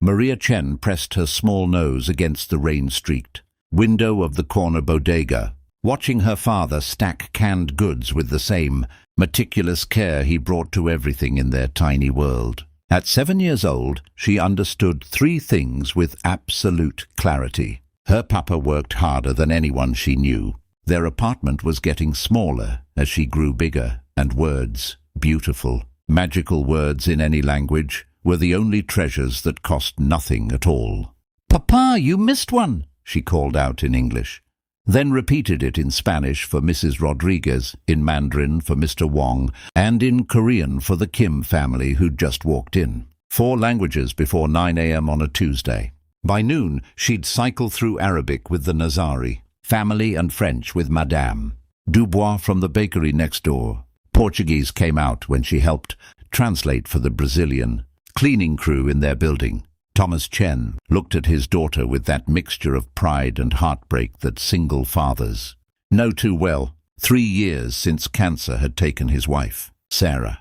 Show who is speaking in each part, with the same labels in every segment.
Speaker 1: Maria Chen pressed her small nose against the rain-streaked window of the corner bodega, watching her father stack canned goods with the same meticulous care he brought to everything in their tiny world. At 7 years old, she understood 3 things with absolute clarity. Her papa worked harder than anyone she knew. Their apartment was getting smaller as she grew bigger, and words, beautiful, magical words in any language, were the only treasures that cost nothing at all. "Papa, you missed one," she called out in English, then repeated it in Spanish for Mrs. Rodriguez, in Mandarin for Mr. Wong, and in Korean for the Kim family who'd just walked in. 4 languages before 9 a.m. on a Tuesday. By noon, she'd cycle through Arabic with the Nazari, family, and French with Madame Dubois from the bakery next door. Portuguese came out when she helped translate for the Brazilian cleaning crew in their building. Thomas Chen looked at his daughter with that mixture of pride and heartbreak that single fathers know too well. 3 years since cancer had taken his wife, Sarah.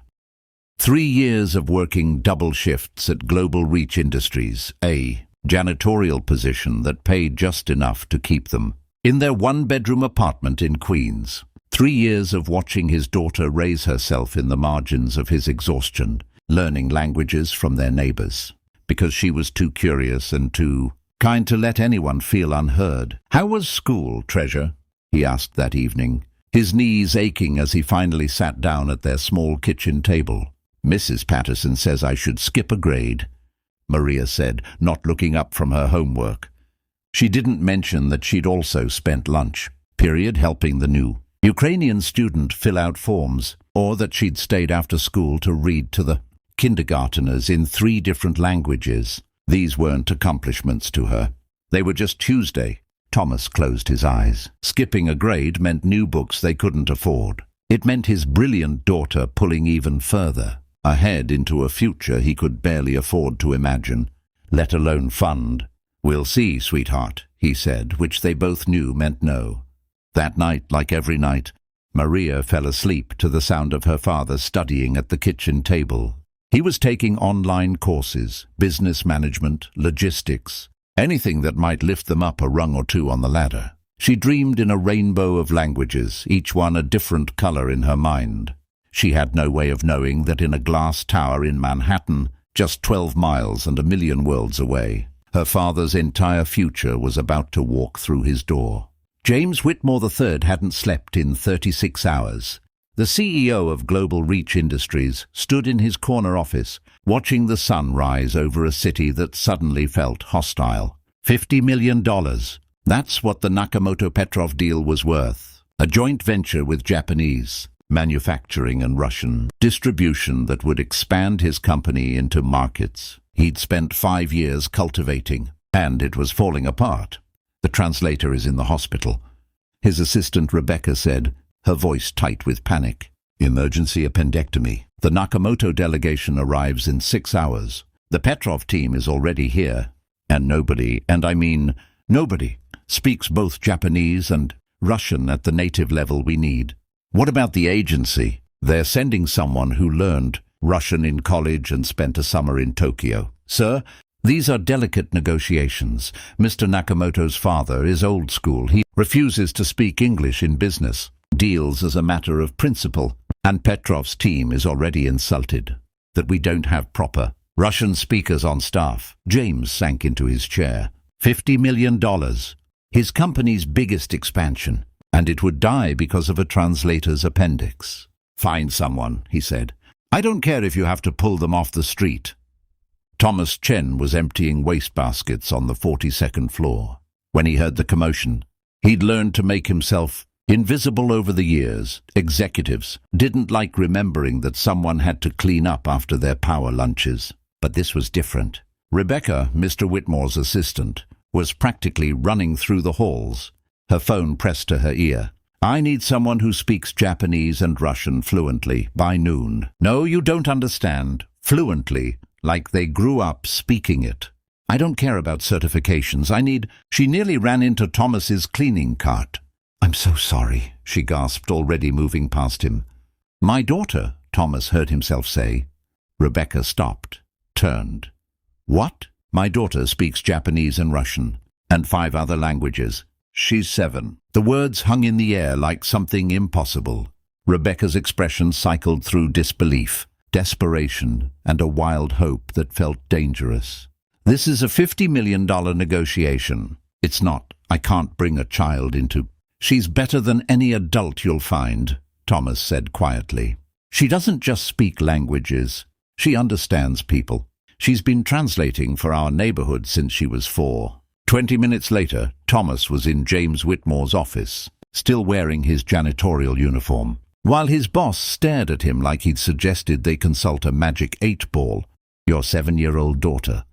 Speaker 1: 3 years of working double shifts at Global Reach Industries, a janitorial position that paid just enough to keep them in their 1-bedroom apartment in Queens. 3 years of watching his daughter raise herself in the margins of his exhaustion, learning languages from their neighbors, because she was too curious and too kind to let anyone feel unheard. "How was school, treasure?" he asked that evening, his knees aching as he finally sat down at their small kitchen table. "Mrs. Patterson says I should skip a grade," Maria said, not looking up from her homework. She didn't mention that she'd also spent lunch period helping the new Ukrainian student fill out forms, or that she'd stayed after school to read to the kindergarteners in 3 different languages. These weren't accomplishments to her. They were just Tuesday. Thomas closed his eyes. Skipping a grade meant new books they couldn't afford. It meant his brilliant daughter pulling even further ahead into a future he could barely afford to imagine, let alone fund. "We'll see, sweetheart," he said, which they both knew meant no. That night, like every night, Maria fell asleep to the sound of her father studying at the kitchen table. He was taking online courses, business management, logistics, anything that might lift them up a rung or 2 on the ladder. She dreamed in a rainbow of languages, each one a different color in her mind. She had no way of knowing that in a glass tower in Manhattan, just 12 miles and a million worlds away, her father's entire future was about to walk through his door. James Whitmore III hadn't slept in 36 hours. The CEO of Global Reach Industries stood in his corner office, watching the sun rise over a city that suddenly felt hostile. $50 million. That's what the Nakamoto-Petrov deal was worth. A joint venture with Japanese manufacturing and Russian distribution that would expand his company into markets he'd spent 5 years cultivating, and it was falling apart. "The translator is in the hospital," his assistant Rebecca said, her voice tight with panic. "Emergency appendectomy. The Nakamoto delegation arrives in 6 hours. The Petrov team is already here, and nobody, and I mean nobody, speaks both Japanese and Russian at the native level we need." "What about the agency?" "They're sending someone who learned Russian in college and spent a summer in Tokyo." "Sir, these are delicate negotiations. Mr. Nakamoto's father is old school. He refuses to speak English in business, deals as a matter of principle, and Petrov's team is already insulted that we don't have proper Russian speakers on staff." James sank into his chair. $50 million. His company's biggest expansion, and it would die because of a translator's appendix. "Find someone," he said. "I don't care if you have to pull them off the street." Thomas Chen was emptying wastebaskets on the 42nd floor when he heard the commotion. He'd learned to make himself invisible over the years. Executives didn't like remembering that someone had to clean up after their power lunches. But this was different. Rebecca, Mr. Whitmore's assistant, was practically running through the halls, her phone pressed to her ear. "I need someone who speaks Japanese and Russian fluently by noon." "No, you don't understand. Fluently, like they grew up speaking it. I don't care about certifications. I need—" She nearly ran into Thomas's cleaning cart. "I'm so sorry," she gasped, already moving past him. "My daughter," Thomas heard himself say. Rebecca stopped, turned. "What?" My daughter speaks Japanese and Russian, and 5 other languages. She's 7. The words hung in the air like something impossible. Rebecca's expression cycled through disbelief, desperation, and a wild hope that felt dangerous. This is a $50 million negotiation. It's not. I can't bring a child into... She's better than any adult you'll find, Thomas said quietly. She doesn't just speak languages. She understands people. She's been translating for our neighborhood since she was 4. 20 minutes later, Thomas was in James Whitmore's office, still wearing his janitorial uniform. While his boss stared at him like he'd suggested they consult a magic 8-ball, your 7-year-old daughter,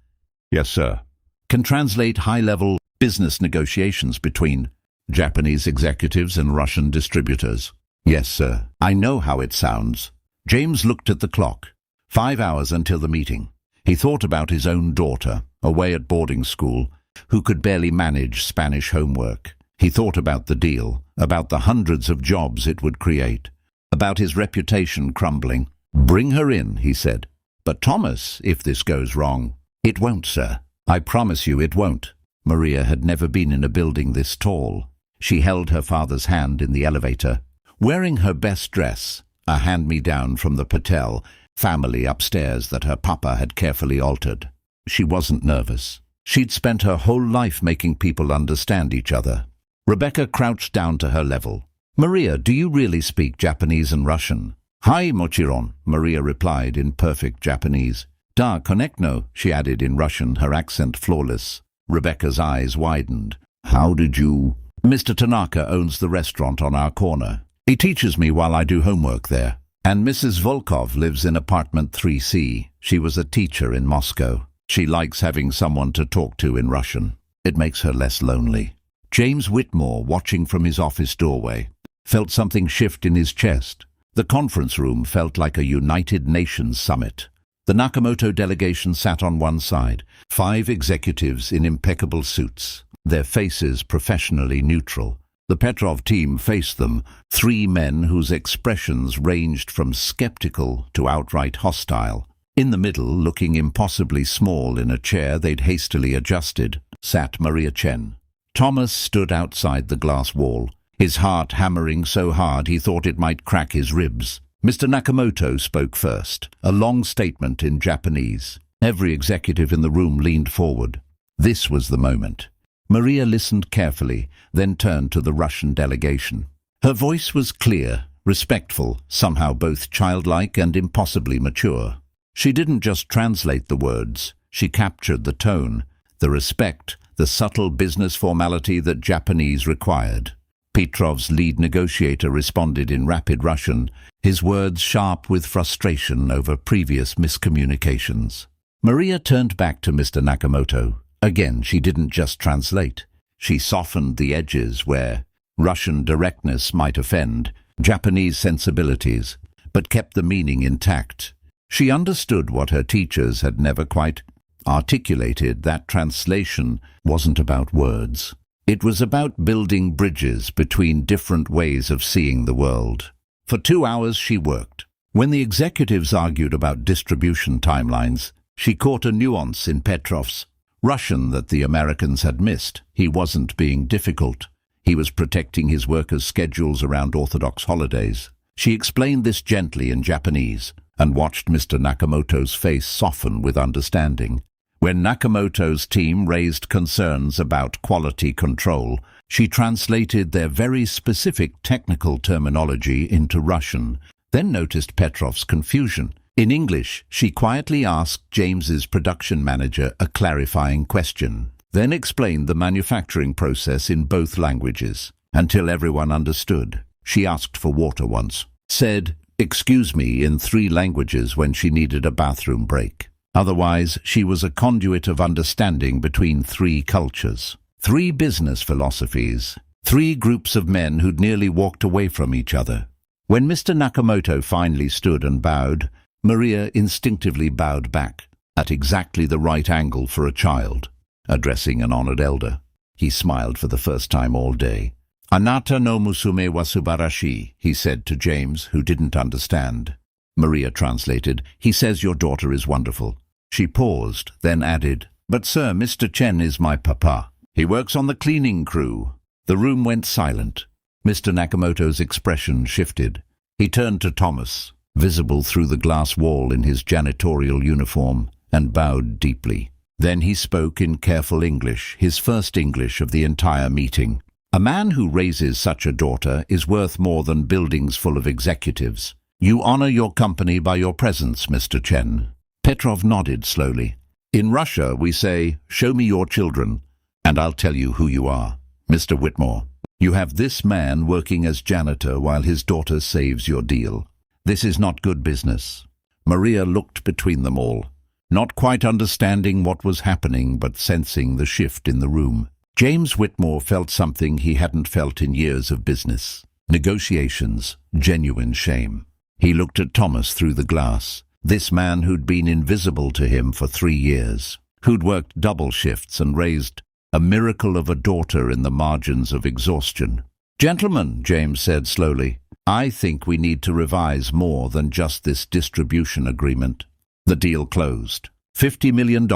Speaker 1: yes, sir, can translate high-level business negotiations between Japanese executives and Russian distributors. Yes, sir. I know how it sounds. James looked at the clock. 5 hours until the meeting. He thought about his own daughter, away at boarding school, who could barely manage Spanish homework. He thought about the deal, about the hundreds of jobs it would create, about his reputation crumbling. Bring her in, he said. But Thomas, if this goes wrong... It won't, sir. I promise you it won't. Maria had never been in a building this tall. She held her father's hand in the elevator, wearing her best dress, a hand-me-down from the Patel family upstairs that her papa had carefully altered. She wasn't nervous. She'd spent her whole life making people understand each other. Rebecca crouched down to her level. Maria, do you really speak Japanese and Russian? Hi, Mochiron, Maria replied in perfect Japanese. Da, konekno, she added in Russian, her accent flawless. Rebecca's eyes widened. How did you... Mr. Tanaka owns the restaurant on our corner. He teaches me while I do homework there. And Mrs. Volkov lives in apartment 3C. She was a teacher in Moscow. She likes having someone to talk to in Russian. It makes her less lonely. James Whitmore, watching from his office doorway, felt something shift in his chest. The conference room felt like a United Nations summit. The Nakamoto delegation sat on one side, 5 executives in impeccable suits, their faces professionally neutral. The Petrov team faced them, 3 men whose expressions ranged from skeptical to outright hostile. In the middle, looking impossibly small in a chair they'd hastily adjusted, sat Maria Chen. Thomas stood outside the glass wall, his heart hammering so hard he thought it might crack his ribs. Mr. Nakamoto spoke first, a long statement in Japanese. Every executive in the room leaned forward. This was the moment. Maria listened carefully, then turned to the Russian delegation. Her voice was clear, respectful, somehow both childlike and impossibly mature. She didn't just translate the words, she captured the tone, the respect, the subtle business formality that Japanese required. Petrov's lead negotiator responded in rapid Russian, his words sharp with frustration over previous miscommunications. Maria turned back to Mr. Nakamoto. Again, she didn't just translate. She softened the edges where Russian directness might offend, Japanese sensibilities, but kept the meaning intact. She understood what her teachers had never quite articulated, that translation wasn't about words. It was about building bridges between different ways of seeing the world. For 2 hours she worked. When the executives argued about distribution timelines, she caught a nuance in Petrov's Russian that the Americans had missed. He wasn't being difficult. He was protecting his workers' schedules around Orthodox holidays. She explained this gently in Japanese and watched Mr. Nakamoto's face soften with understanding. When Nakamoto's team raised concerns about quality control, she translated their very specific technical terminology into Russian, then noticed Petrov's confusion. In English, she quietly asked James's production manager a clarifying question, then explained the manufacturing process in both languages, until everyone understood. She asked for water once, said, "Excuse me," in 3 languages when she needed a bathroom break. Otherwise, she was a conduit of understanding between 3 cultures, 3 business philosophies, 3 groups of men who'd nearly walked away from each other. When Mr. Nakamoto finally stood and bowed, Maria instinctively bowed back, at exactly the right angle for a child, addressing an honored elder. He smiled for the first time all day. "Anata no musume wa subarashi," he said to James, who didn't understand. Maria translated, "He says your daughter is wonderful." She paused, then added, "But sir, Mr. Chen is my papa. He works on the cleaning crew." The room went silent. Mr. Nakamoto's expression shifted. He turned to Thomas, visible through the glass wall in his janitorial uniform, and bowed deeply. Then he spoke in careful English, his first English of the entire meeting. "A man who raises such a daughter is worth more than buildings full of executives. You honor your company by your presence, Mr. Chen." Petrov nodded slowly. "In Russia, we say, 'Show me your children, and I'll tell you who you are.' Mr. Whitmore, you have this man working as janitor while his daughter saves your deal. This is not good business." Maria looked between them all, not quite understanding what was happening but sensing the shift in the room. James Whitmore felt something he hadn't felt in years of business. Negotiations, genuine shame. He looked at Thomas through the glass, this man who'd been invisible to him for 3 years, who'd worked double shifts and raised a miracle of a daughter in the margins of exhaustion. "Gentlemen," James said slowly, "I think we need to revise more than just this distribution agreement." The deal closed. $50 million,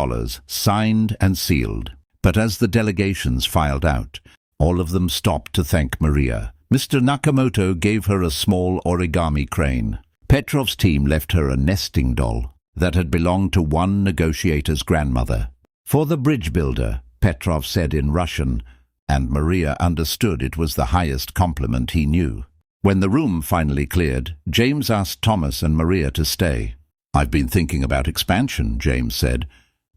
Speaker 1: signed and sealed. But as the delegations filed out, all of them stopped to thank Maria. Mr. Nakamoto gave her a small origami crane. Petrov's team left her a nesting doll that had belonged to one negotiator's grandmother. "For the bridge builder," Petrov said in Russian, and Maria understood it was the highest compliment he knew. When the room finally cleared, James asked Thomas and Maria to stay. "I've been thinking about expansion," James said,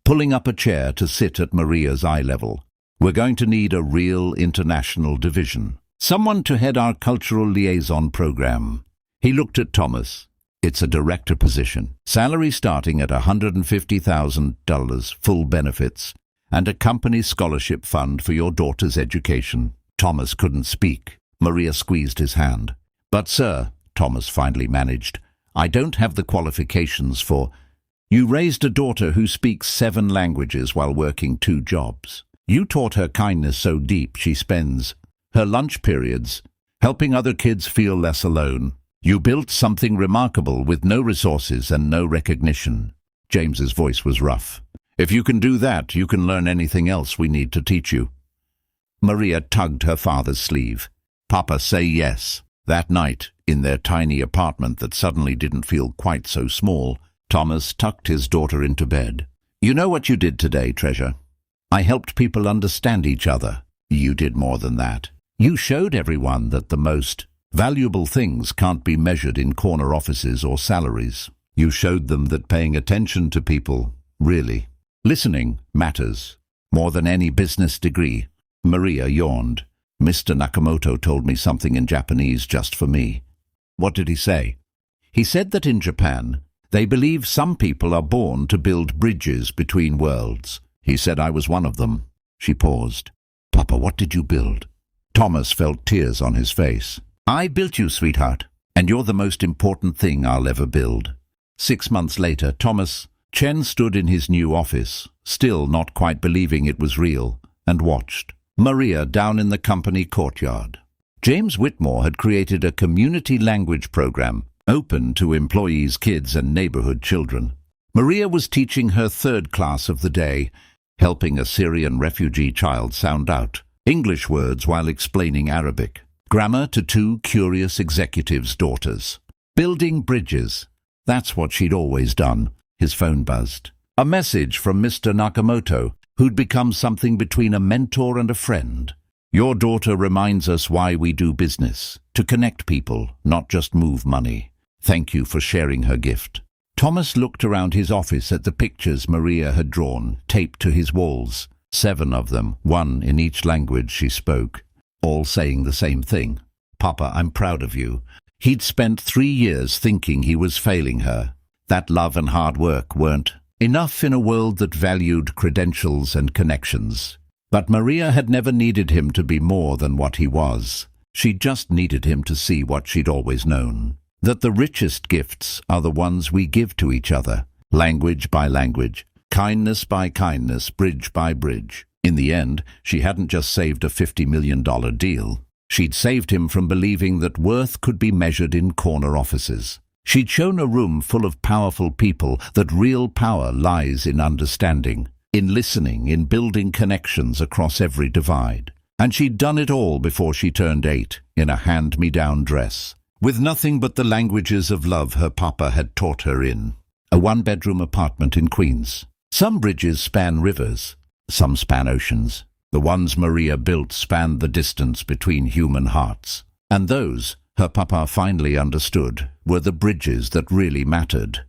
Speaker 1: pulling up a chair to sit at Maria's eye level. "We're going to need a real international division. Someone to head our cultural liaison program." He looked at Thomas. "It's a director position. Salary starting at $150,000, full benefits, and a company scholarship fund for your daughter's education." Thomas couldn't speak. Maria squeezed his hand. "But sir," Thomas finally managed, "I don't have the qualifications for—" "You raised a daughter who speaks 7 languages while working 2 jobs. You taught her kindness so deep she spends her lunch periods helping other kids feel less alone. You built something remarkable with no resources and no recognition." James's voice was rough. "If you can do that, you can learn anything else we need to teach you." Maria tugged her father's sleeve. "Papa, say yes." That night, in their tiny apartment that suddenly didn't feel quite so small, Thomas tucked his daughter into bed. "You know what you did today, treasure? I helped people understand each other. You did more than that. You showed everyone that the most valuable things can't be measured in corner offices or salaries. You showed them that paying attention to people, really, listening, matters, more than any business degree." Maria yawned. "Mr. Nakamoto told me something in Japanese just for me." "What did he say?" "He said that in Japan, they believe some people are born to build bridges between worlds. He said I was one of them." She paused. "Papa, what did you build?" Thomas felt tears on his face. "I built you, sweetheart, and you're the most important thing I'll ever build." 6 months later, Thomas Chen stood in his new office, still not quite believing it was real, and watched Maria down in the company courtyard. James Whitmore had created a community language program open to employees' kids and neighborhood children. Maria was teaching her 3rd class of the day, helping a Syrian refugee child sound out English words while explaining Arabic. Grammar to 2 curious executives' daughters. Building bridges. That's what she'd always done. His phone buzzed. A message from Mr. Nakamoto, who'd become something between a mentor and a friend. "Your daughter reminds us why we do business, to connect people, not just move money. Thank you for sharing her gift." Thomas looked around his office at the pictures Maria had drawn, taped to his walls. 7 of them, 1 in each language she spoke, all saying the same thing. "Papa, I'm proud of you." He'd spent 3 years thinking he was failing her, that love and hard work weren't enough in a world that valued credentials and connections. But Maria had never needed him to be more than what he was. She just needed him to see what she'd always known, that the richest gifts are the ones we give to each other, language by language, kindness by kindness, bridge by bridge. In the end, she hadn't just saved a $50 million deal. She'd saved him from believing that worth could be measured in corner offices. She'd shown a room full of powerful people that real power lies in understanding. in listening, in building connections across every divide. And she'd done it all before she turned 8, in a hand-me-down dress, with nothing but the languages of love her papa had taught her in a one-bedroom apartment in Queens. Some bridges span rivers, some span oceans. The ones Maria built spanned the distance between human hearts. And those, her papa finally understood, were the bridges that really mattered.